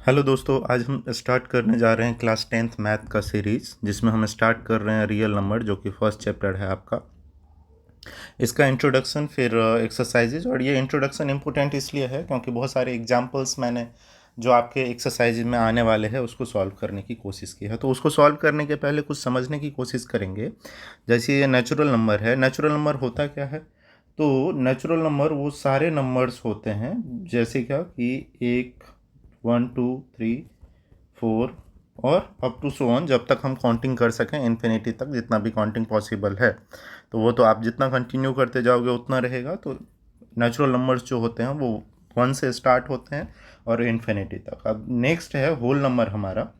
Hello दोस्तों, आज हम स्टार्ट करने जा रहे हैं क्लास 10th मैथ का सीरीज़, जिसमें हम स्टार्ट कर रहे हैं रियल नंबर, जो कि फर्स्ट चैप्टर है आपका। इसका इंट्रोडक्शन, फिर एक्सरसाइजेज। और ये इंट्रोडक्शन इम्पोर्टेंट इसलिए है क्योंकि बहुत सारे एग्जांपल्स मैंने जो आपके एक्सरसाइज में आने वाले हैं उसको सॉल्व करने की कोशिश की है। तो उसको सॉल्व करने के पहले कुछ समझने की कोशिश करेंगे। जैसे ये नेचुरल नंबर है। नेचुरल नंबर होता क्या है? तो नेचुरल नंबर वो सारे नंबर्स होते हैं, जैसे क्या कि 1 2 3 4 और अप टू सो ऑन, जब तक हम काउंटिंग कर सकें इन्फिनिटी तक, जितना भी काउंटिंग पॉसिबल है। तो वो तो आप जितना कंटिन्यू करते जाओगे उतना रहेगा। तो नेचुरल नंबर्स जो होते हैं वो 1 से स्टार्ट होते हैं और इन्फिनिटी तक। अब नेक्स्ट है होल नंबर हमारा।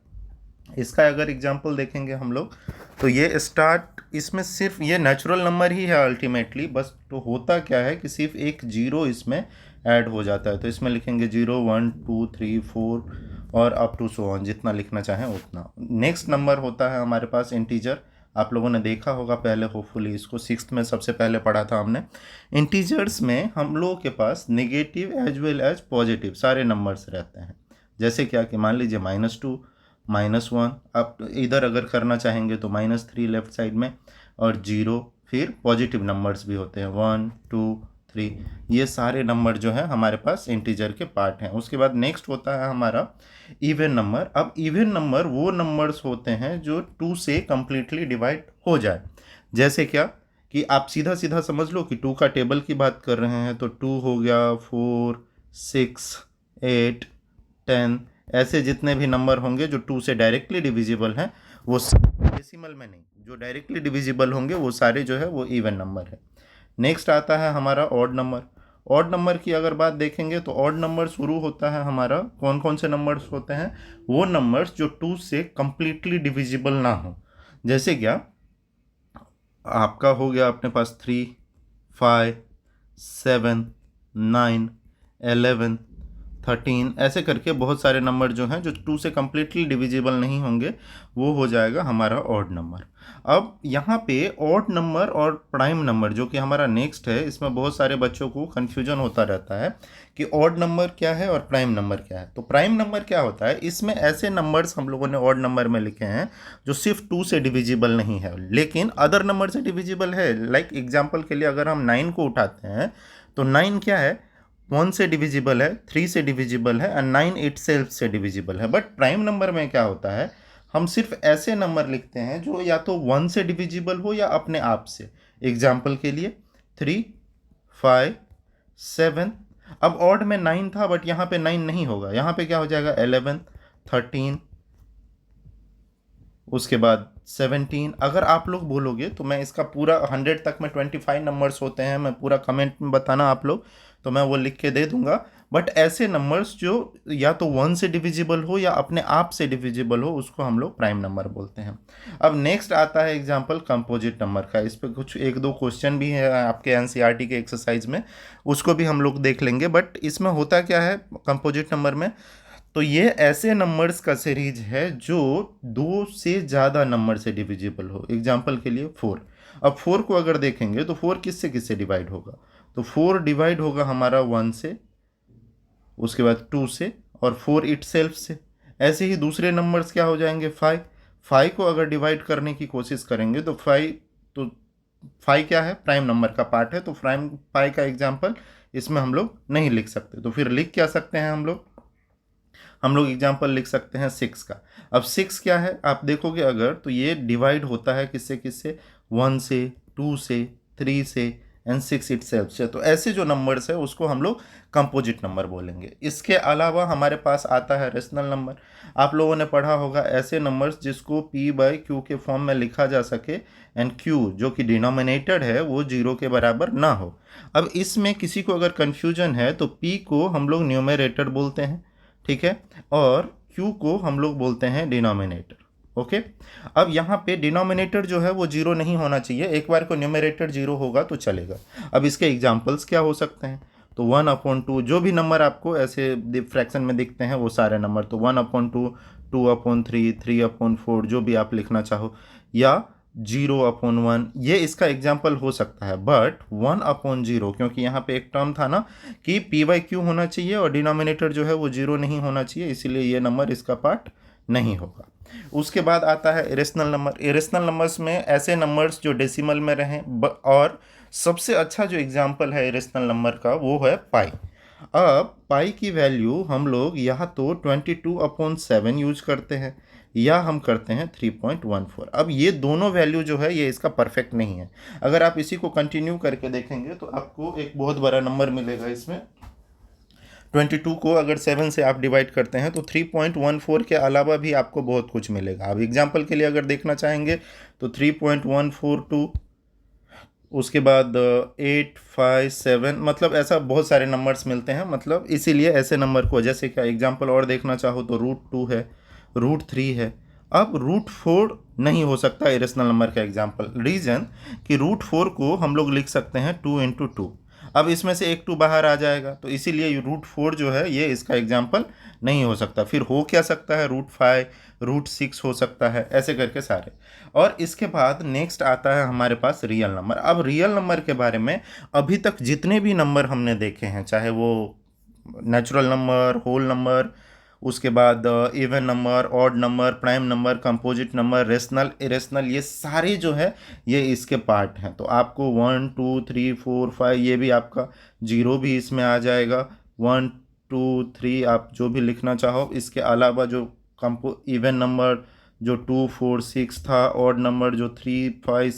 इसका अगर एग्जांपल देखेंगे हम लोग, तो ये स्टार्ट, इसमें सिर्फ ये नेचुरल नंबर ही है अल्टीमेटली। बस तो होता क्या है कि सिर्फ एक जीरो इसमें ऐड हो जाता है। तो इसमें लिखेंगे 0 1 2 3 4 और अप टू सो ऑन, जितना लिखना चाहें उतना। नेक्स्ट नंबर होता है हमारे पास इंटीजर। आप लोगों ने देखा होगा पहले, होपफुली इसको 6th में सबसे पहले पढ़ा था हमने। इंटीजर्स में हम लोगों के पास negative as well as positive सारे नंबर्स रहते हैं। जैसे क्या कि मान लीजिए -2 -1, आप इधर अगर करना चाहेंगे तो -3 लेफ्ट साइड में, और 0। फिर पॉजिटिव नंबर्स भी होते हैं 1 2 3। ये सारे नंबर जो है हमारे पास इंटीजर के पार्ट हैं। उसके बाद नेक्स्ट होता है हमारा इवन नंबर। अब इवन नंबर वो नंबर्स होते हैं जो 2 से कंप्लीटली डिवाइड हो जाए। जैसे क्या कि आप सीधा सीधा समझ लो कि 2 का टेबल की बात कर रहे हैं, तो 2 हो गया, 4 6 8 10। ऐसे जितने भी नंबर होंगे जो 2 से डायरेक्टली डिविजिबल हैं, वो डेसिमल में नहीं, जो डायरेक्टली डिविजिबल होंगे वो सारे जो है वो इवन नंबर है। नेक्स्ट आता है हमारा ऑड नंबर। ऑड नंबर की अगर बात देखेंगे तो ऑड नंबर शुरू होता है हमारा, कौन कौन से नंबर्स होते हैं? वो नंबर्स जो 2 से कंप्लीटली डिविजिबल ना हो। जैसे क्या आपका हो गया अपने पास 3 5 7 9 11 13, ऐसे करके बहुत सारे नंबर जो हैं जो 2 से कम्प्लीटली डिविजिबल नहीं होंगे, वो हो जाएगा हमारा ऑड नंबर। अब यहाँ पे ऑड नंबर और प्राइम नंबर जो कि हमारा नेक्स्ट है, इसमें बहुत सारे बच्चों को कन्फ्यूजन होता रहता है कि ऑड नंबर क्या है और प्राइम नंबर क्या है। तो प्राइम नंबर क्या होता है? इसमें ऐसे नंबर्स हम लोगों ने ऑड नंबर में लिखे हैं जो सिर्फ 2 से डिविजिबल नहीं है, लेकिन अदर नंबर से डिविजिबल है। लाइक एग्जाम्पल के लिए अगर हम 9 को उठाते हैं, तो 9 क्या है? 1 से डिविजिबल है, 3 से डिविजिबल है, एंड 9 इटसेल्फ से डिविजिबल है। बट प्राइम नंबर में क्या होता है? हम सिर्फ ऐसे नंबर लिखते हैं जो या तो 1 से डिविजिबल हो या अपने आप से। एग्जाम्पल के लिए 3 5 7। अब ऑड में 9 था, बट यहाँ पे 9 नहीं होगा, यहाँ पे क्या हो जाएगा? 11 13, उसके बाद 17। अगर आप लोग बोलोगे तो मैं इसका पूरा 100 तक में 25 नंबर्स होते हैं, मैं पूरा कमेंट में बताना आप लोग, तो मैं वो लिख के दे दूंगा। बट ऐसे नंबर्स जो या तो 1 से डिविजिबल हो या अपने आप से डिविजिबल हो, उसको हम लोग प्राइम नंबर बोलते हैं। अब नेक्स्ट आता है एग्जांपल कंपोजिट नंबर का। इस पर कुछ 1 2 क्वेश्चन भी है आपके एनसीईआरटी के एक्सरसाइज में, उसको भी हम लोग देख लेंगे। बट इसमें होता क्या है कंपोजिट नंबर में? तो ये ऐसे नंबर्स का सीरीज है जो 2 से ज़्यादा नंबर से डिविजिबल हो। एग्जाम्पल के लिए 4। अब 4 को अगर देखेंगे तो 4 किससे किससे डिवाइड होगा? तो 4 डिवाइड होगा हमारा 1 से, उसके बाद 2 से, और 4 इटसेल्फ से। ऐसे ही दूसरे नंबर्स क्या हो जाएंगे? 5। 5 को अगर डिवाइड करने की कोशिश करेंगे तो 5, तो 5 क्या है? प्राइम नंबर का पार्ट है, तो प्राइम 5 का एग्जाम्पल इसमें हम लोग नहीं लिख सकते। तो फिर लिख क्या सकते हैं हम लोग? हम लोग एग्जाम्पल लिख सकते हैं 6 का। अब 6 क्या है आप देखोगे अगर, तो ये डिवाइड होता है किससे किससे? 1 से, 2 से, 3 से, एंड 6 इटसेल्फ से। तो ऐसे जो नंबर्स है उसको हम लोग कंपोजिट नंबर बोलेंगे। इसके अलावा हमारे पास आता है रेशनल नंबर। आप लोगों ने पढ़ा होगा ऐसे नंबर्स जिसको p/q के फॉर्म में लिखा जा सके, एंड q जो कि डिनोमिनेटर है वो 0 के बराबर ना हो। अब इसमें किसी को अगर कन्फ्यूजन है तो p को हम लोग न्यूमरेटर बोलते हैं, ठीक है, और q को हम लोग बोलते हैं डिनोमिनेटर। ओके। अब यहाँ पे डिनोमिनेटर जो है वो 0 नहीं होना चाहिए, एक बार को न्यूमरेटर 0 होगा तो चलेगा। अब इसके एग्जांपल्स क्या हो सकते हैं? तो 1/2, जो भी नंबर आपको ऐसे फ्रैक्शन में दिखते हैं वो सारे नंबर, तो 1/2, 2/3, 3/4, जो भी आप लिखना चाहो, या 0/1 ये इसका एग्जाम्पल हो सकता है, बट 1/0 क्योंकि यहाँ पे एक टर्म था ना कि p/q होना चाहिए और डिनोमिनेटर जो है वो 0 नहीं होना चाहिए, इसीलिए ये नंबर इसका पार्ट नहीं होगा। उसके बाद आता है इरेशनल नंबर। इरेशनल नंबर्स में ऐसे नंबर्स जो डेसिमल में रहें और सबसे अच्छा जो एग्जाम्पल है इरेशनल नंबर का वो है पाई। अब पाई की वैल्यू हम लोग या तो 22/7 यूज करते हैं या हम करते हैं 3.14। अब ये दोनों वैल्यू जो है ये इसका परफेक्ट नहीं है। अगर आप इसी को कंटिन्यू करके देखेंगे तो आपको एक बहुत बड़ा नंबर मिलेगा इसमें। 22 को अगर 7 से आप डिवाइड करते हैं तो 3.14 के अलावा भी आपको बहुत कुछ मिलेगा। अब एग्जाम्पल के लिए अगर देखना चाहेंगे तो 3.142, उसके बाद 857, मतलब ऐसा बहुत सारे नंबर्स मिलते हैं। मतलब इसीलिए ऐसे नंबर को, जैसे क्या एग्जाम्पल और देखना चाहो तो √2 है, √3 है। अब √4 नहीं हो सकता इरेशनल नंबर का एग्जाम्पल। रीज़न कि √4 को हम लोग लिख सकते हैं 2 × 2। अब इसमें से एक 2 बाहर आ जाएगा, तो इसीलिए √4 जो है ये इसका एग्जाम्पल नहीं हो सकता। फिर हो क्या सकता है, √5, √6 हो सकता है, ऐसे करके सारे। और इसके बाद नेक्स्ट आता है हमारे पास रियल नंबर। अब रियल नंबर के बारे में अभी तक जितने भी नंबर हमने देखे हैं, चाहे वो नेचुरल नंबर, होल नंबर, उसके बाद even number, odd number, prime number, composite number, rational, irrational, ये सारे जो है ये इसके पार्ट हैं। तो आपको 1 2 3 4 5 ये भी आपका 0 भी इसमें आ जाएगा। 1 2 3 आप जो भी लिखना चाहो। इसके अलावा जो इवन नंबर जो 2 4 6 था, ऑड नंबर जो 3 5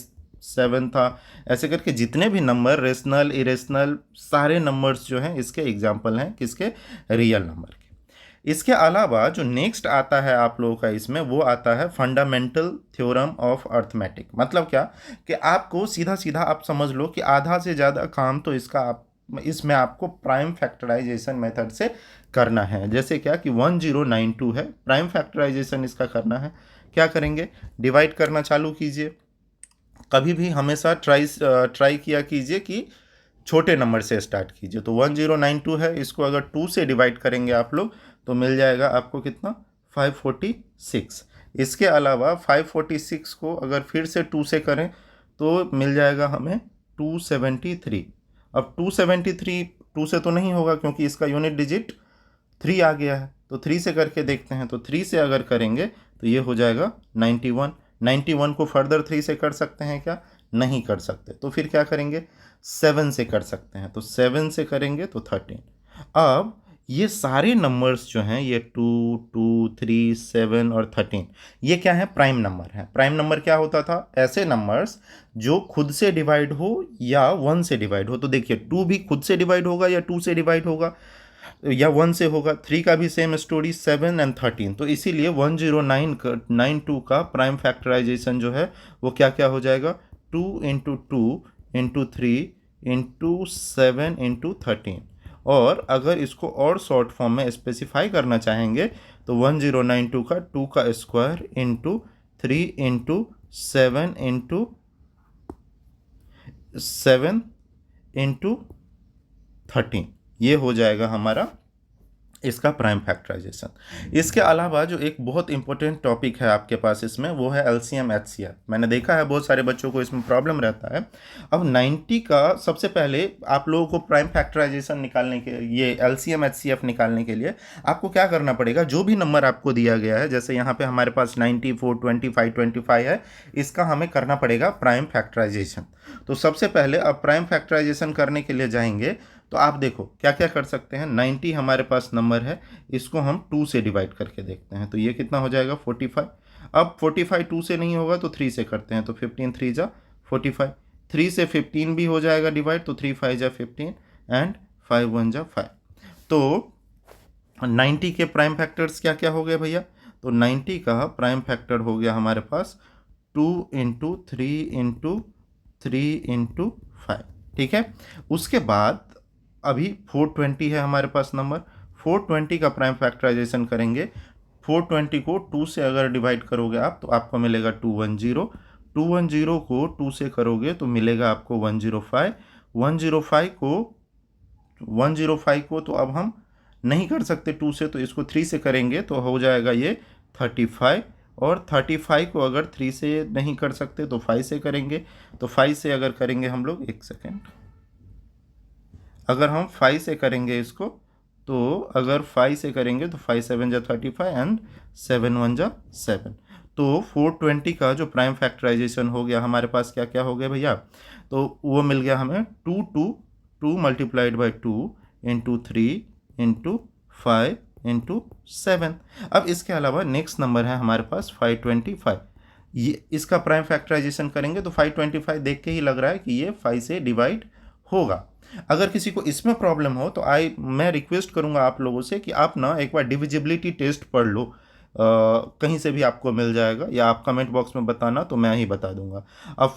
7 था, ऐसे करके जितने भी नंबर रेशनल, इरेशनल, सारे नंबर्स जो हैं इसके एग्जाम्पल हैं किसके, रियल नंबर के। इसके अलावा जो नेक्स्ट आता है आप लोगों का इसमें, वो आता है फंडामेंटल थ्योरम ऑफ अर्थमेटिक। मतलब क्या कि आपको सीधा सीधा आप समझ लो कि आधा से ज़्यादा काम तो इसमें आपको प्राइम फैक्टराइजेशन मेथड से करना है। जैसे क्या कि 1092 है, प्राइम फैक्टराइजेशन इसका करना है। क्या करेंगे, डिवाइड करना चालू कीजिए। कभी भी हमेशा ट्राई किया कीजिए कि छोटे नंबर से स्टार्ट कीजिए। तो 1092 है, इसको अगर 2 से डिवाइड करेंगे आप लोग तो मिल जाएगा आपको कितना, 546। इसके अलावा 546 को अगर फिर से 2 से करें तो मिल जाएगा हमें 273। अब 273 2 से तो नहीं होगा क्योंकि इसका यूनिट डिजिट 3 आ गया है, तो 3 से करके देखते हैं। तो 3 से अगर करेंगे तो ये हो जाएगा 91। 91 को फर्दर 3 से कर सकते हैं क्या, नहीं कर सकते। तो फिर क्या करेंगे, 7 से कर सकते हैं। तो 7 से करेंगे तो 13। अब ये सारे नंबर्स जो हैं ये 2 2 3 7 और 13 ये क्या है, प्राइम नंबर है। प्राइम नंबर क्या होता था, ऐसे नंबर्स जो खुद से डिवाइड हो या 1 से डिवाइड हो। तो देखिए 2 भी खुद से डिवाइड होगा या 2 से डिवाइड होगा या 1 से होगा। 3 का भी सेम स्टोरी, 7 और 13। तो इसीलिए 1092 का प्राइम फैक्टराइजेशन जो है वो क्या क्या हो जाएगा, 2 × 2 × 3 × 7 × 13। और अगर इसको और शॉर्ट फॉर्म में स्पेसिफाई करना चाहेंगे तो 1092 का 2 का स्क्वायर × 3 × 7 × 7 × 13 ये हो जाएगा हमारा इसका प्राइम फैक्टराइजेशन। इसके अलावा जो एक बहुत इंपॉर्टेंट टॉपिक है आपके पास इसमें, वो है एलसीएम एचसीएफ। मैंने देखा है बहुत सारे बच्चों को इसमें प्रॉब्लम रहता है। अब 90 का सबसे पहले आप लोगों को प्राइम फैक्टराइजेशन निकालने के, ये एलसीएम एचसीएफ निकालने के लिए आपको क्या करना पड़ेगा, जो भी नंबर आपको दिया गया है, जैसे यहाँ पे हमारे पास 94 25 25 है, इसका हमें करना पड़ेगा प्राइम फैक्टराइजेशन। तो सबसे पहले अब प्राइम फैक्टराइजेशन करने के लिए जाएंगे तो आप देखो क्या क्या कर सकते हैं। 90 हमारे पास नंबर है, इसको हम 2 से डिवाइड करके देखते हैं। तो ये कितना हो जाएगा, 45। अब 45 2 से नहीं होगा तो 3 से करते हैं। तो 15 3 जा 45, 3 से 15 भी हो जाएगा डिवाइड। तो 3 5 जा 15 एंड 5 1 जा 5। तो 90 के प्राइम फैक्टर्स क्या क्या हो गए भैया, तो 90 का प्राइम फैक्टर हो गया हमारे पास 2 × 3 × 3 × 5। ठीक है। उसके बाद अभी 420 है हमारे पास नंबर। 420 का प्राइम फैक्टराइजेशन करेंगे। 420 को 2 से अगर डिवाइड करोगे आप तो आपको मिलेगा 210। 210 को 2 से करोगे तो मिलेगा आपको 105। 105 को तो अब हम नहीं कर सकते 2 से, तो इसको 3 से करेंगे तो हो जाएगा ये 35। और 35 को अगर 3 से नहीं कर सकते तो 5 से करेंगे। तो 5 से अगर करेंगे हम लोग, एक सेकेंड, अगर हम 5 से करेंगे इसको, तो अगर 5 से करेंगे तो 5 7 जा 35 एंड 7 1 जा 7। तो 420 का जो प्राइम फैक्टराइजेशन हो गया हमारे पास क्या क्या हो गया भैया, तो वो मिल गया हमें 2 multiplied by 2 into 3 into 5 into 7। अब इसके अलावा नेक्स्ट नंबर है हमारे पास 525। ये इसका प्राइम फैक्टराइजेशन करेंगे तो 525 देख के ही लग रहा है कि ये 5 से डिवाइड होगा। अगर किसी को इसमें प्रॉब्लम हो तो मैं रिक्वेस्ट करूंगा आप लोगों से कि आप ना एक बार डिविजिबिलिटी टेस्ट पढ़ लो, कहीं से भी आपको मिल जाएगा, या आप कमेंट बॉक्स में बताना तो मैं ही बता दूंगा। अब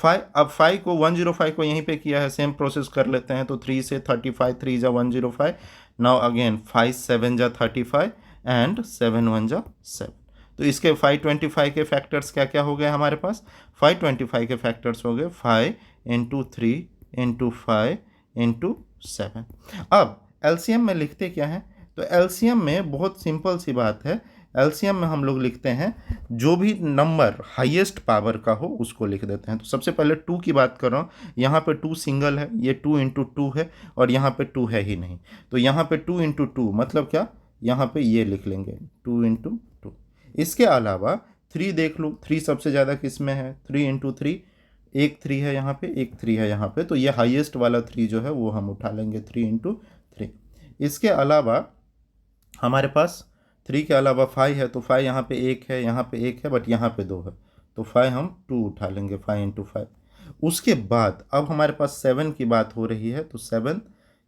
5 को 105 को यहीं पे किया है, सेम प्रोसेस कर लेते हैं। तो 3 से 35, 3 जा 105, नाउ अगेन 5 7 जा 35 एंड 7 1 जा 7। तो इसके 525 के फैक्टर्स क्या क्या हो गए हमारे पास, 525 के फैक्टर्स हो गए 5 इंटू 3 इंटू 5 इंटू 7। अब एलसीएम में लिखते क्या है, तो एलसीएम में बहुत सिंपल सी बात है। एलसीएम में हम लोग लिखते हैं जो भी नंबर हाईएस्ट पावर का हो उसको लिख देते हैं। तो सबसे पहले 2 की बात कर रहा हूँ, यहाँ पे 2 सिंगल है, ये 2 इंटू 2 है, और यहाँ पे 2 है ही नहीं। तो यहाँ पे 2 इंटू 2 मतलब क्या, यहाँ पे ये लिख लेंगे 2 इंटू 2। इसके अलावा 3 देख लो, 3 सबसे ज़्यादा किस में है, 3 इंटू 3, एक 3 है यहाँ पे, एक 3 है यहाँ पे, तो ये हाईएस्ट वाला 3 जो है वो हम उठा लेंगे, 3 इंटू 3। इसके अलावा हमारे पास 3 के अलावा 5 है, तो 5 यहाँ पे एक है, यहाँ पे एक है, बट यहाँ पे 2 है, तो 5 हम 2 उठा लेंगे, 5 इंटू 5। उसके बाद अब हमारे पास 7 की बात हो रही है, तो 7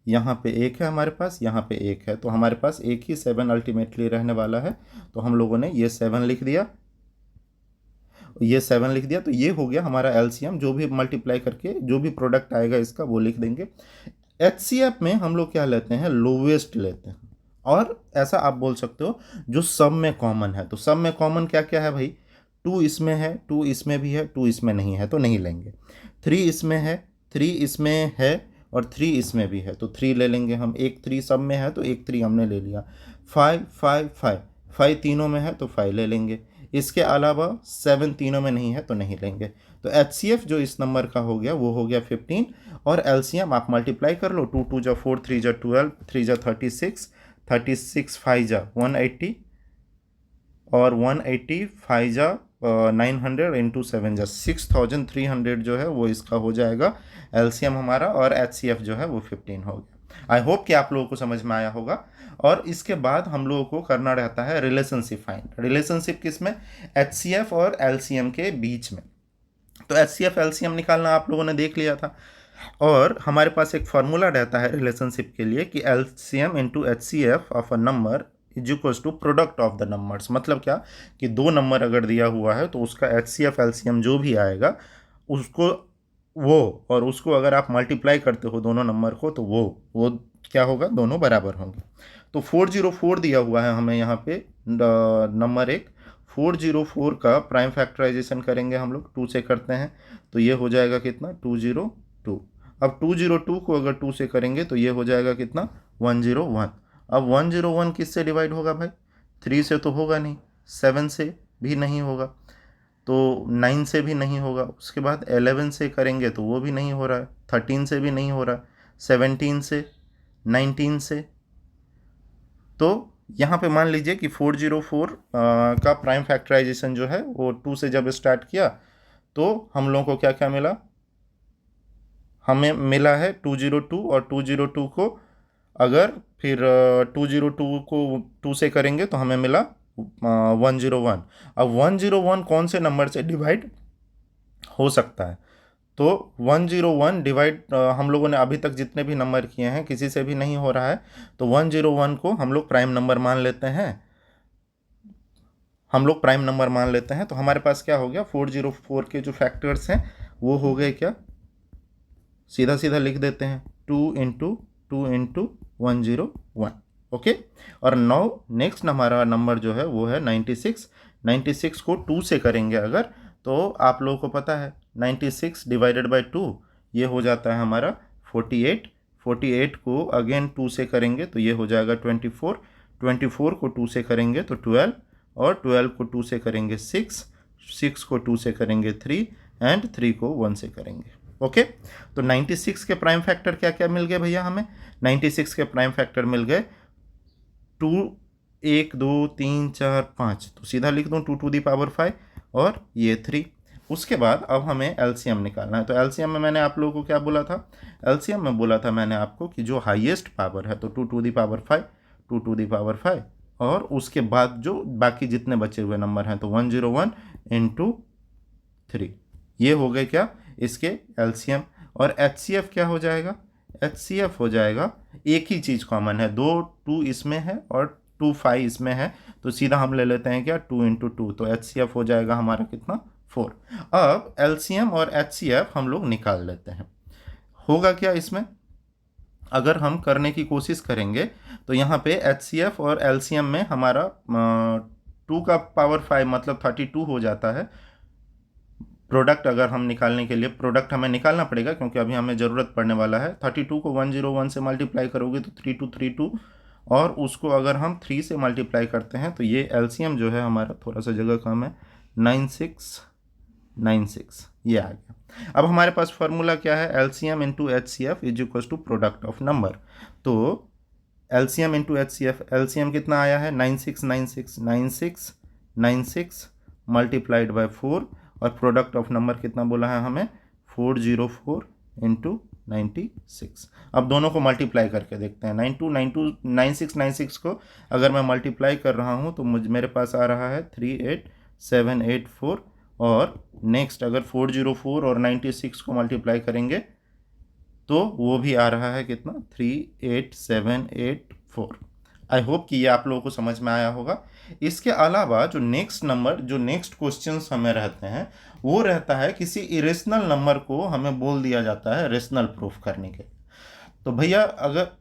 यहाँ पे एक है हमारे पास, यहाँ पे एक है, तो हमारे पास एक ही 7 अल्टीमेटली रहने वाला है। तो हम लोगों ने ये 7 लिख दिया, ये 7 लिख दिया, तो ये हो गया हमारा एलसीएम। जो भी मल्टीप्लाई करके जो भी प्रोडक्ट आएगा इसका वो लिख देंगे। एचसीएफ में हम लोग क्या लेते हैं, लोवेस्ट लेते हैं, और ऐसा आप बोल सकते हो जो सब में कॉमन है। तो सब में कॉमन क्या क्या है भाई, 2 इसमें है, 2 इसमें भी है, 2 इसमें नहीं है तो नहीं लेंगे। 3 इसमें है, 3 इसमें है, और 3 इसमें भी है, तो 3 ले लेंगे हम। एक 3 सब में है तो एक 3 हमने ले लिया। 5 5 5 5 तीनों में है तो 5 ले लेंगे। इसके अलावा 7 तीनों में नहीं है तो नहीं लेंगे। तो एचसीएफ जो इस नंबर का हो गया वो हो गया 15, और एलसीएम आप मल्टीप्लाई कर लो, 2 2 जा 4, 3 जा 12, 3 जा 36, 36 5 जा 180, और 180 5 जा 900 इंटू 7 जा 6300 जो है वो इसका हो जाएगा एलसीएम हमारा, और एचसीएफ जो है वो 15 हो गया। आई होप कि आप लोगों को समझ में आया होगा। और इसके बाद हम लोगों को करना रहता है रिलेशनशिप फाइंड। रिलेशनशिप किस में, एचसीएफ और एलसीएम के बीच में। तो एचसीएफ एलसीएम निकालना आप लोगों ने देख लिया था, और हमारे पास एक फार्मूला रहता है रिलेशनशिप के लिए कि LCM into HCF of a number is equals to product of the numbers. मतलब क्या कि 2 नंबर अगर दिया हुआ है तो उसका एचसीएफ एलसीएम जो भी आएगा उसको वो, और उसको अगर आप मल्टीप्लाई करते हो दोनों नंबर को तो वो क्या होगा, दोनों बराबर होंगे। तो 404 दिया हुआ है हमें यहाँ पे नंबर एक। 404 का प्राइम फैक्टराइजेशन करेंगे हम लोग, 2 से करते हैं, तो ये हो जाएगा कितना, 202। अब 202 को अगर 2 से करेंगे तो ये हो जाएगा कितना, 101। अब 101 किससे डिवाइड होगा भाई, 3 से तो होगा नहीं, 7 से भी नहीं होगा, तो 9 से भी नहीं होगा। उसके बाद 11 से करेंगे तो वो भी नहीं हो रहा है, 13 से भी नहीं हो रहा है, 17 से, 19 से। तो यहाँ पे मान लीजिए कि 404 का प्राइम फैक्टराइजेशन जो है वो 2 से जब स्टार्ट किया तो हम लोगों को क्या क्या मिला, हमें मिला है 202, और 202 को अगर फिर 202 को 2 से करेंगे तो हमें मिला 101। अब 101 कौन से नंबर से डिवाइड हो सकता है, तो 101 डिवाइड हम लोगों ने अभी तक जितने भी नंबर किए हैं किसी से भी नहीं हो रहा है, तो 101 को हम लोग प्राइम नंबर मान लेते हैं, हम लोग प्राइम नंबर मान लेते हैं। तो हमारे पास क्या हो गया, 404 के जो फैक्टर्स हैं वो हो गए क्या, सीधा सीधा लिख देते हैं, 2 इंटू 2 इंटू 101। ओके, और नाउ नेक्स्ट हमारा नंबर जो है वो है 96। 96 को 2 से करेंगे अगर, तो आप लोगों को पता है 96 डिवाइडेड बाई 2 ये हो जाता है हमारा 48। 48 को अगेन 2 से करेंगे तो ये हो जाएगा 24। 24 को 2 से करेंगे तो 12, और 12 को 2 से करेंगे 6, 6 को 2 से करेंगे 3 एंड 3 को 1 से करेंगे। ओके, तो 96 के प्राइम फैक्टर क्या क्या मिल गए भैया हमें? 96 के प्राइम फैक्टर मिल गए 2, 1 2 3 4 5, तो सीधा लिख दूँ 2 टू दी पावर 5 और ये 3। उसके बाद अब हमें एलसीएम निकालना है। तो एलसीएम में मैंने आप लोगों को क्या बोला था? एलसीएम में बोला था मैंने आपको कि जो हाईएस्ट पावर है तो 2 to the power 5, 2 to the power 5, और उसके बाद जो बाकी जितने बचे हुए नंबर हैं तो 101 इंटू 3, ये हो गए क्या इसके एलसीएम। और एचसीएफ क्या हो जाएगा? एचसीएफ हो जाएगा, एक ही चीज़ कॉमन है, 2 2 इसमें है और 2 5 इसमें है, तो सीधा हम ले लेते हैं क्या 2 इंटू 2, तो एचसीएफ हो जाएगा हमारा कितना 4। अब एलसीएम और एचसीएफ हम लोग निकाल लेते हैं। होगा क्या इसमें? अगर हम करने की कोशिश करेंगे तो यहाँ पे एचसीएफ और एलसीएम में हमारा 2 का पावर 5 मतलब 32 हो जाता है। प्रोडक्ट अगर हम निकालने के लिए प्रोडक्ट हमें निकालना पड़ेगा क्योंकि अभी हमें ज़रूरत पड़ने वाला है। 32 को 101 से मल्टीप्लाई करोगे तो 3232, और उसको अगर हम 3 से मल्टीप्लाई करते हैं तो ये एलसीएम जो है हमारा, थोड़ा सा जगह कम है, 9696, ये आ गया। अब हमारे पास फॉर्मूला क्या है? LCM into HCF is equal to product of number. तो एलसीएम इंटू एचसीएफ, एलसीएम कितना आया है? 9696 मल्टीप्लाइड बाय 4, और प्रोडक्ट ऑफ नंबर कितना बोला है हमें? 404 इंटू 96। अब दोनों को मल्टीप्लाई करके देखते हैं। 9696 को अगर मैं मल्टीप्लाई कर रहा हूँ तो मेरे पास आ रहा है 38784, और नेक्स्ट अगर 404 और 96 को मल्टीप्लाई करेंगे तो वो भी आ रहा है कितना? 38784। आई होप कि ये आप लोगों को समझ में आया होगा। इसके अलावा जो नेक्स्ट नंबर, जो नेक्स्ट क्वेश्चंस हमें रहते हैं वो रहता है किसी इरेशनल नंबर को हमें बोल दिया जाता है रेशनल प्रूफ करने के। तो भैया अगर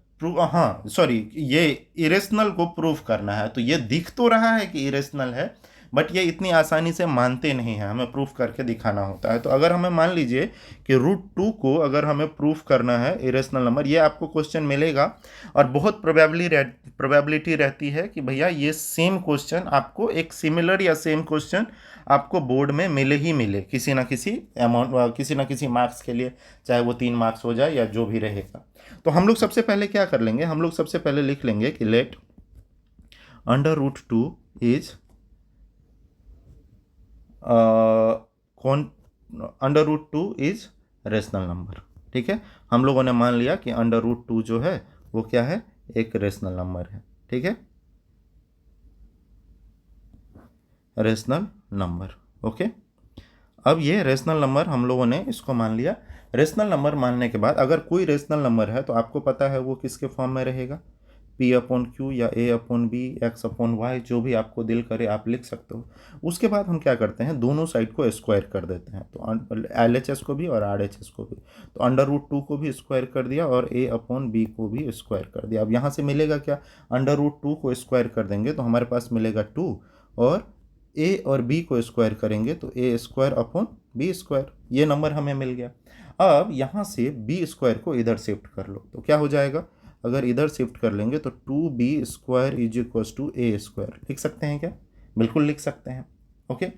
ये इरेशनल को प्रूफ करना है, तो ये दिख तो रहा है कि इरेशनल है, बट ये इतनी आसानी से मानते नहीं हैं, हमें प्रूफ करके दिखाना होता है। तो अगर हमें मान लीजिए कि √2 को अगर हमें प्रूफ करना है इरेशनल नंबर, ये आपको क्वेश्चन मिलेगा और बहुत प्रोबेबिलिटी रहती है कि भैया ये सेम क्वेश्चन आपको, एक सिमिलर या सेम क्वेश्चन आपको बोर्ड में मिले ही मिले किसी ना किसी अमाउंट, किसी ना किसी मार्क्स के लिए, चाहे वो 3 मार्क्स हो जाए या जो भी रहेगा। तो हम लोग सबसे पहले क्या कर लेंगे? हम लोग सबसे पहले लिख लेंगे कि let √2 is √2 is rational number. ठीक है, हम लोगों ने मान लिया कि √2 जो है वो क्या है? एक रेशनल नंबर है। ठीक है, रेशनल नंबर। ओके, अब ये रेशनल नंबर हम लोगों ने इसको मान लिया। रेशनल नंबर मानने के बाद अगर कोई रेशनल नंबर है तो आपको पता है वो किसके फॉर्म में रहेगा? P/Q या A/B, X/Y, जो भी आपको दिल करे आप लिख सकते हो। उसके बाद हम क्या करते हैं? दोनों साइड को स्क्वायर कर देते हैं, तो LHS को भी और RHS को भी। तो √2 को भी स्क्वायर कर दिया और A/B को भी स्क्वायर कर दिया। अब यहाँ से मिलेगा क्या? √2 को स्क्वायर कर देंगे तो हमारे पास मिलेगा 2, और A और B को स्क्वायर करेंगे तो A²/B², ये नंबर हमें मिल गया। अब यहाँ से B² को इधर शिफ्ट कर लो तो क्या हो जाएगा? अगर इधर शिफ्ट कर लेंगे तो 2B² = A², लिख सकते हैं क्या? बिल्कुल लिख सकते हैं। ओके,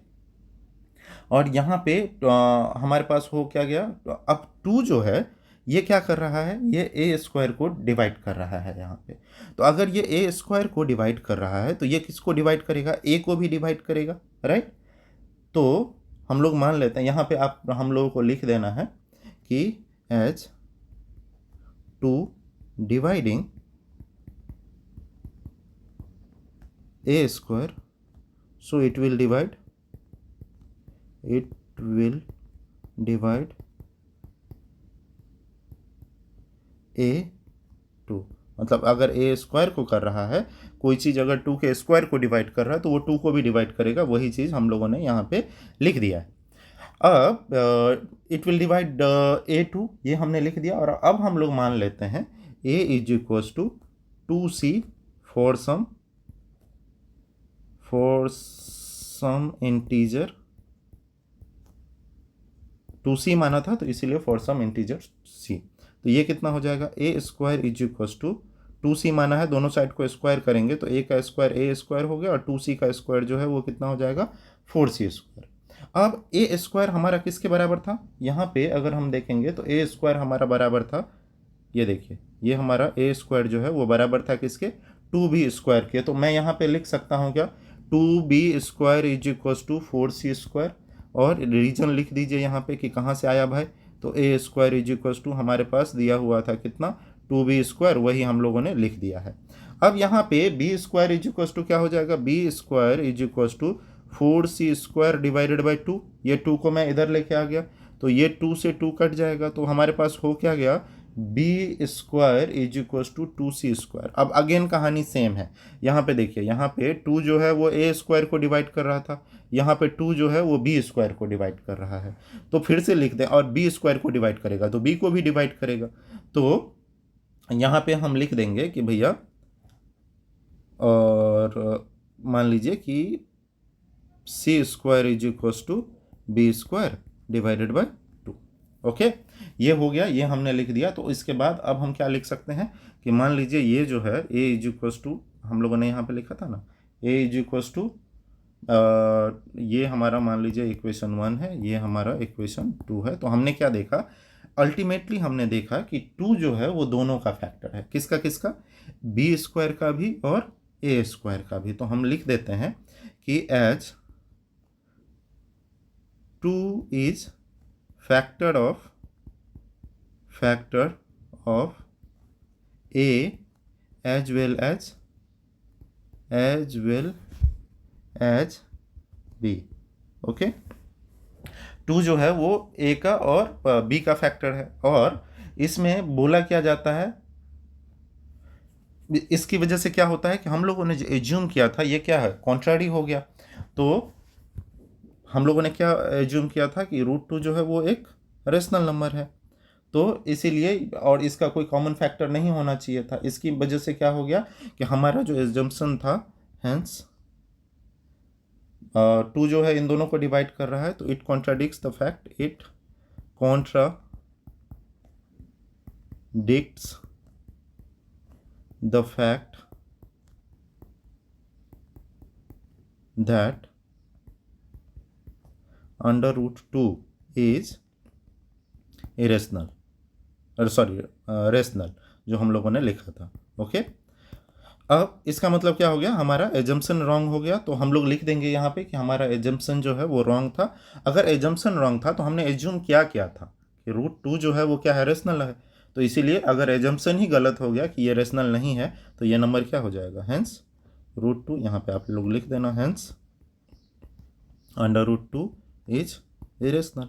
और यहाँ पे हमारे पास हो क्या गया? अब 2 जो है ये क्या कर रहा है? ये A² को डिवाइड कर रहा है यहाँ पे। तो अगर ये A² को डिवाइड कर रहा है तो ये किसको डिवाइड करेगा? A को भी डिवाइड करेगा, राइट? तो हम लोग मान लेते हैं यहाँ पे, आप हम लोगों को लिख देना है कि as 2 dividing A², so it will divide A2। मतलब अगर A² को कर रहा है कोई चीज़, अगर 2 के स्क्वायर को डिवाइड कर रहा है तो वो 2 को भी डिवाइड करेगा। वही चीज़ हम लोगों ने यहाँ पे लिख दिया है। अब इट विल डिवाइड A2, ये हमने लिख दिया। और अब हम लोग मान लेते हैं A = 2C for some integer, 2C माना था तो इसीलिए for some integer C। तो ये कितना हो जाएगा? A² = 2c माना है, दोनों साइड को स्क्वायर करेंगे तो a का स्क्वायर a स्क्वायर हो गया और 2c का स्क्वायर जो है वो कितना हो जाएगा 4c स्क्वायर। अब a स्क्वायर हमारा किसके बराबर था, यहाँ पे अगर हम देखेंगे तो a स्क्वायर हमारा बराबर था, ये देखिए ये हमारा a स्क्वायर जो है वो बराबर था किसके, 2b स्क्वायर के। तो मैं यहाँ पे लिख सकता हूँ क्या, 2b square is equal to 4c square, और रीजन लिख दीजिए यहाँ पे कि कहाँ से आया भाई, तो a square is equal to हमारे पास दिया हुआ था कितना 2b स्क्वायर, वही हम लोगों ने लिख दिया है। अब यहाँ पे b square is equal to क्या हो जाएगा, b square is equal to 4c square divided by 2, ये 2 को मैं इधर लेके आ गया तो ये 2 से 2 कट जाएगा, तो हमारे पास हो क्या गया, B square is equal to 2c square. अब अगेन कहानी सेम है, यहाँ पे देखिए यहाँ पे 2 जो है वो a स्क्वायर को डिवाइड कर रहा था, यहाँ पे 2 जो है वो b स्क्वायर को डिवाइड कर रहा है, तो फिर से लिख दें, और b स्क्वायर को डिवाइड करेगा तो b को भी डिवाइड करेगा, तो यहाँ पे हम लिख देंगे कि भैया, और मान लीजिए कि c square is equal to B square divided by 2। Okay, ये हो गया, ये हमने लिख दिया। तो इसके बाद अब हम क्या लिख सकते हैं कि मान लीजिए ये जो है a इज इक्वल टू, हम लोगों ने यहाँ पे लिखा था ना a इज इक्वल टू, ये हमारा मान लीजिए इक्वेशन 1 है, ये हमारा इक्वेशन 2 है। तो हमने क्या देखा, अल्टीमेटली हमने देखा कि 2 जो है वो दोनों का फैक्टर है, किसका किसका, बी स्क्वायर का भी और ए स्क्वायर का भी। तो हम लिख देते हैं कि as 2 is factor of a as well as b। Okay, 2 जो है वो a का और b का फैक्टर है, और इसमें बोला क्या जाता है, इसकी वजह से क्या होता है कि हम लोगों ने जो एज्यूम किया था ये क्या है, कॉन्ट्रारी हो गया। तो हम लोगों ने क्या एज्यूम किया था कि √2 जो है वो एक रेशनल नंबर है, तो इसीलिए, और इसका कोई कॉमन फैक्टर नहीं होना चाहिए था, इसकी वजह से क्या हो गया कि हमारा जो एजम्पशन था, हेंस 2 जो है इन दोनों को डिवाइड कर रहा है, तो it contradicts the fact, it contradicts the fact that under √2 is irrational, rational, जो हम लोगों ने लिखा था। ओके, अब इसका मतलब क्या हो गया, हमारा एजम्पशन रॉन्ग हो गया, तो हम लोग लिख देंगे यहाँ पे कि हमारा एजम्पशन जो है वो रॉन्ग था। अगर एजम्पशन रॉन्ग था तो हमने एज्यूम क्या था कि √2 जो है वो क्या है, रेशनल है, तो इसीलिए अगर एजम्पशन ही गलत हो गया कि ये रेशनल नहीं है तो ये नंबर क्या हो जाएगा, हेंस √2, यहाँ पे आप लोग लिख देना हेंस अंडर √2 इज इरेशनल।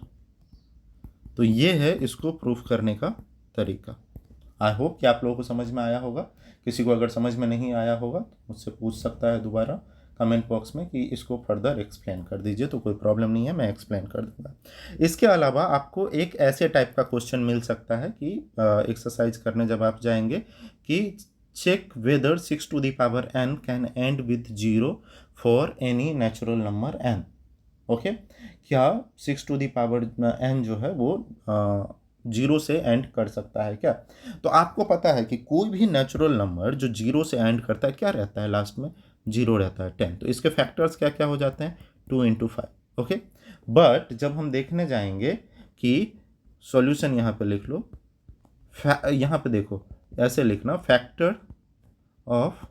तो ये है इसको प्रूफ करने का तरीका। आई होप कि आप लोगों को समझ में आया होगा। किसी को अगर समझ में नहीं आया होगा तो मुझसे पूछ सकता है दोबारा कमेंट बॉक्स में कि इसको फर्दर एक्सप्लेन कर दीजिए, तो कोई प्रॉब्लम नहीं है, मैं एक्सप्लेन कर दूंगा। इसके अलावा आपको एक ऐसे टाइप का क्वेश्चन मिल सकता है कि एक्सरसाइज करने जब आप जाएंगे कि check whether 6 to the power n can end with 0 for any natural number n। Okay, क्या 6 टू द पावर n जो है वो 0 से एंड कर सकता है क्या? तो आपको पता है कि कोई भी नेचुरल नंबर जो 0 से एंड करता है क्या रहता है, लास्ट में 0 रहता है 10। तो इसके फैक्टर्स क्या क्या हो जाते हैं, 2 × 5। ओके, बट जब हम देखने जाएंगे कि सॉल्यूशन यहाँ पे लिख लो, यहाँ पे देखो ऐसे लिखना, फैक्टर ऑफ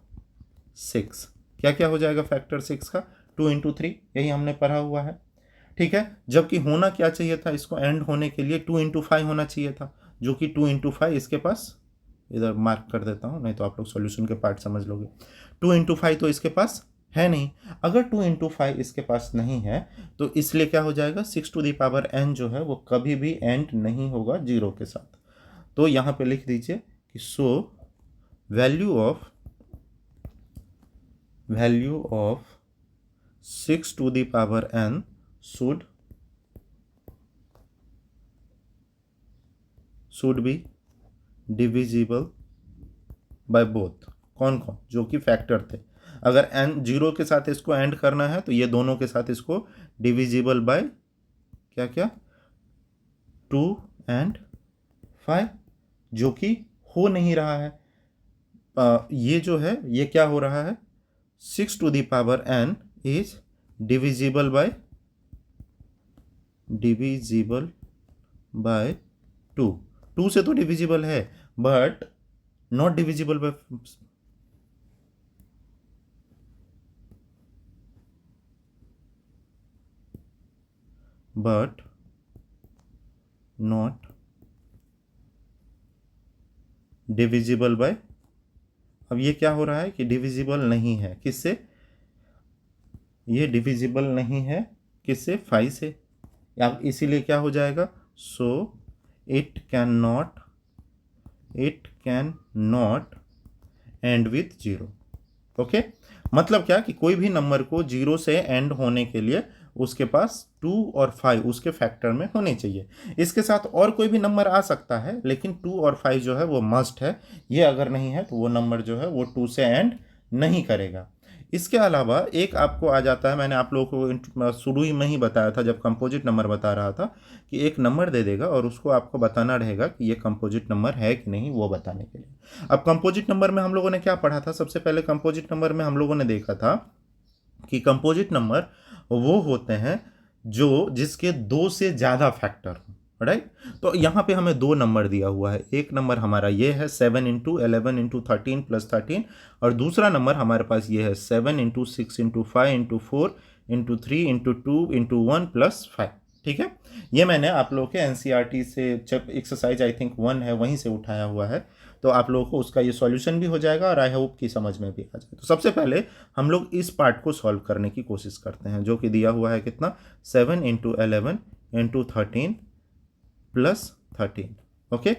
6 क्या क्या हो जाएगा, फैक्टर 6 का 2 × 3, यही हमने पढ़ा हुआ है। ठीक है, जबकि होना क्या चाहिए था, इसको एंड होने के लिए 2 × 5 होना चाहिए था, जो कि 2 × 5 इसके पास, इधर मार्क कर देता हूँ नहीं तो आप लोग सॉल्यूशन के पार्ट समझ लोगे। 2 × 5 तो इसके पास है नहीं, अगर 2 × 5 इसके पास नहीं है तो इसलिए क्या हो जाएगा, 6 टू द पावर n जो है वो कभी भी एंड नहीं होगा 0 के साथ। तो यहाँ पे लिख दीजिए कि so value of 6 to the power n should be divisible by both। कौन कौन, जो कि फैक्टर थे, अगर n 0 के साथ इसको एंड करना है तो ये दोनों के साथ इसको डिविजिबल बाय क्या क्या, 2 और 5, जो कि हो नहीं रहा है। ये जो है ये क्या हो रहा है, 6 to the power n is divisible by 2 से तो डिविजिबल है but not divisible by but not divisible by, अब ये क्या हो रहा है कि डिविजिबल नहीं है किससे, ये डिविजिबल नहीं है किससे, 5 से, अब इसीलिए क्या हो जाएगा, so it can not and with 0। Okay, मतलब क्या कि कोई भी नंबर को 0 से एंड होने के लिए उसके पास 2 और 5 उसके फैक्टर में होने चाहिए। इसके साथ और कोई भी नंबर आ सकता है लेकिन 2 और 5 जो है वो मस्ट है, ये अगर नहीं है तो वो नंबर जो है वो 2 से एंड नहीं करेगा। इसके अलावा एक आपको आ जाता है, मैंने आप लोगों को शुरू ही में ही बताया था जब कंपोजिट नंबर बता रहा था कि एक नंबर दे देगा और उसको आपको बताना रहेगा कि ये कंपोजिट नंबर है कि नहीं, वो बताने के लिए। अब कंपोजिट नंबर में हम लोगों ने क्या पढ़ा था, सबसे पहले कंपोजिट नंबर में हम लोगों ने देखा था कि कंपोजिट नंबर वो होते हैं जो जिसके 2 से ज़्यादा फैक्टर हो, राइट। तो यहाँ पे हमें 2 नंबर दिया हुआ है, एक नंबर हमारा ये है 7 इंटू 11 इंटू 13 प्लस 13, और दूसरा नंबर हमारे पास ये है 7 into 6 into 5 into 4 into 3 into 2 into 1 plus 5। ठीक है, ये मैंने आप लोगों के एनसीईआरटी से एक्सरसाइज आई थिंक 1 है वहीं से उठाया हुआ है, तो आप लोगों को उसका ये सॉल्यूशन भी हो जाएगा और आई होप कि समझ में भी आ जाए। तो सबसे पहले हम लोग इस पार्ट को सॉल्व करने की कोशिश करते हैं जो कि दिया हुआ है कितना, 7 इंटू 11 इंटू 13 प्लस 13। ओके,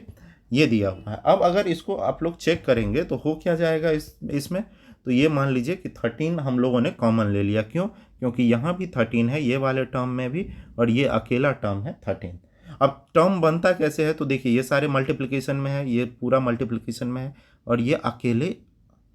ये दिया हुआ है। अब अगर इसको आप लोग चेक करेंगे तो हो क्या जाएगा इसमें, तो ये मान लीजिए कि 13 हम लोगों ने कॉमन ले लिया, क्यों, क्योंकि यहाँ भी 13 है ये वाले टर्म में भी, और ये अकेला टर्म है 13। अब टर्म बनता कैसे है, तो देखिए ये सारे मल्टीप्लिकेशन में है, ये पूरा मल्टीप्लिकेशन में है, और ये अकेले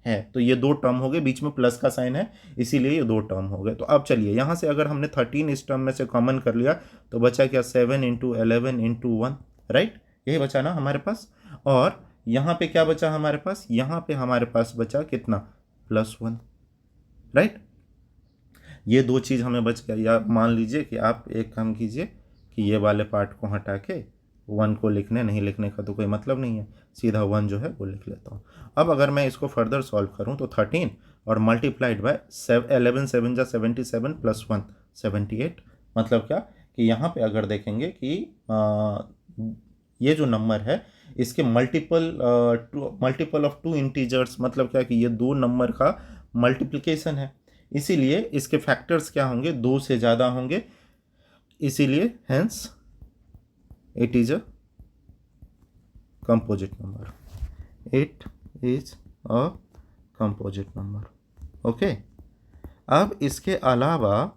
है, तो ये 2 टर्म हो गए, बीच में प्लस का साइन है इसीलिए ये 2 टर्म हो गए। तो अब चलिए यहाँ से अगर हमने 13 इस टर्म में से कॉमन कर लिया तो बचा क्या, 7 इंटू 11 इंटू 1, राइट, यही बचा ना हमारे पास। और यहाँ पे क्या बचा हमारे पास, यहाँ पे हमारे पास बचा कितना, +1, राइट। ये 2 चीज़ हमें बच गया। या मान लीजिए कि आप एक काम कीजिए कि ये वाले पार्ट को हटा के 1 को नहीं लिखने का तो कोई मतलब नहीं है, सीधा 1 जो है वो लिख लेता हूँ। अब अगर मैं इसको फर्दर सॉल्व करूँ तो 13 और मल्टीप्लाइड बाय 11 7 जा 77 प्लस 1 78, मतलब क्या कि यहाँ पे अगर देखेंगे कि ये जो नंबर है इसके मल्टीपल ऑफ 2 इंटीजर्स, मतलब क्या कि ये 2 नंबर का मल्टीप्लिकेशन है, इसीलिए इसके फैक्टर्स क्या होंगे, 2 से ज़्यादा होंगे, इसीलिए hence it is a composite number, it is a composite number. Okay, अब इसके अलावा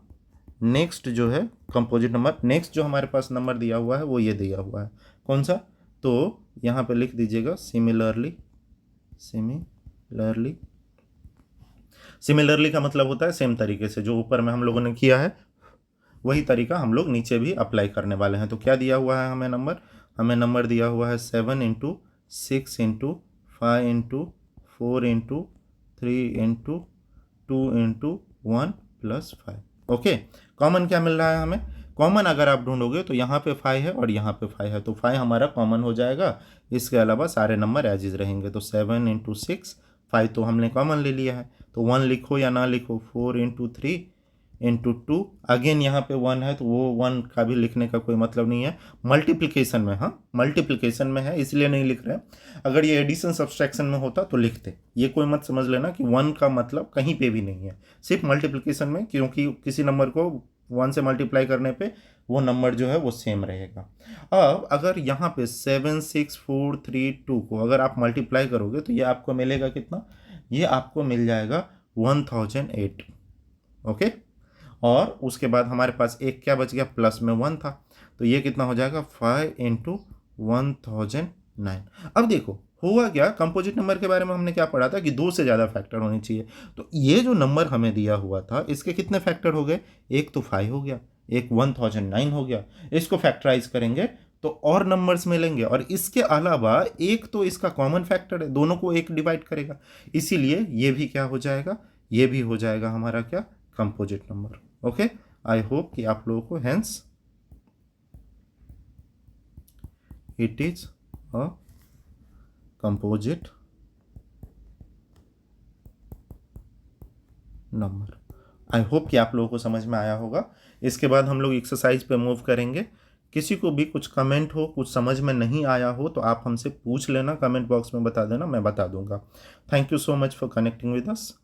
नेक्स्ट जो है कंपोजिट नंबर, नेक्स्ट जो हमारे पास नंबर दिया हुआ है वो ये दिया हुआ है, कौन सा, तो यहाँ पे लिख दीजिएगा सिमिलरली का मतलब होता है सेम तरीके से, जो ऊपर में हम लोगों ने किया है वही तरीका हम लोग नीचे भी अप्लाई करने वाले हैं। तो क्या दिया हुआ है हमें नंबर दिया हुआ है 7 into 6 into 5 into 4 into 3 into 2 into 1 plus 5। Okay, common क्या मिल रहा है हमें, कॉमन अगर आप ढूंढोगे तो यहाँ पे 5 है और यहाँ पे 5 है, तो 5 हमारा कॉमन हो जाएगा, इसके अलावा सारे नंबर एज इज रहेंगे। तो 7 इंटू 6, 5 तो हमने कॉमन ले लिया है, तो 1 लिखो या ना लिखो, 4 इंटू 3 इंटू 2, अगेन यहाँ पे 1 है तो वो 1 का भी लिखने का कोई मतलब नहीं है, मल्टीप्लिकेशन में, हाँ मल्टीप्लिकेशन में है इसलिए नहीं लिख रहे हैं, अगर ये एडिशन सब्सट्रैक्शन में होता तो लिखते। ये कोई मत समझ लेना कि 1 का मतलब कहीं पे भी नहीं है, सिर्फ मल्टीप्लिकेशन में, क्योंकि किसी नंबर को 1 से मल्टीप्लाई करने पे वो नंबर जो है वो सेम रहेगा। अब अगर यहाँ पे 7 6 4 3 2 को अगर आप मल्टीप्लाई करोगे तो ये आपको मिलेगा कितना, ये आपको मिल जाएगा 1008। ओके, और उसके बाद हमारे पास एक क्या बच गया, प्लस में 1 था, तो ये कितना हो जाएगा 5 इंटू 1009। अब देखो हुआ क्या, कंपोजिट नंबर के बारे में हमने क्या पढ़ा था कि 2 से ज़्यादा फैक्टर होने चाहिए, तो ये जो नंबर हमें दिया हुआ था इसके कितने फैक्टर हो गए, एक तो 5 हो गया, एक 1009 हो गया, इसको फैक्टराइज करेंगे तो और नंबर्स मिलेंगे, और इसके अलावा एक तो इसका कॉमन फैक्टर है, दोनों को एक डिवाइड करेगा, इसीलिए ये भी क्या हो जाएगा, ये भी हो जाएगा हमारा क्या, composite number. Okay, I hope कि आप लोगों को hence it is a composite number. I hope कि आप लोगों को समझ में आया होगा। इसके बाद हम लोग एक्सरसाइज पे मूव करेंगे। किसी को भी कुछ कमेंट हो, कुछ समझ में नहीं आया हो, तो आप हमसे पूछ लेना, कमेंट बॉक्स में बता देना, मैं बता दूंगा। Thank you so much for connecting with us.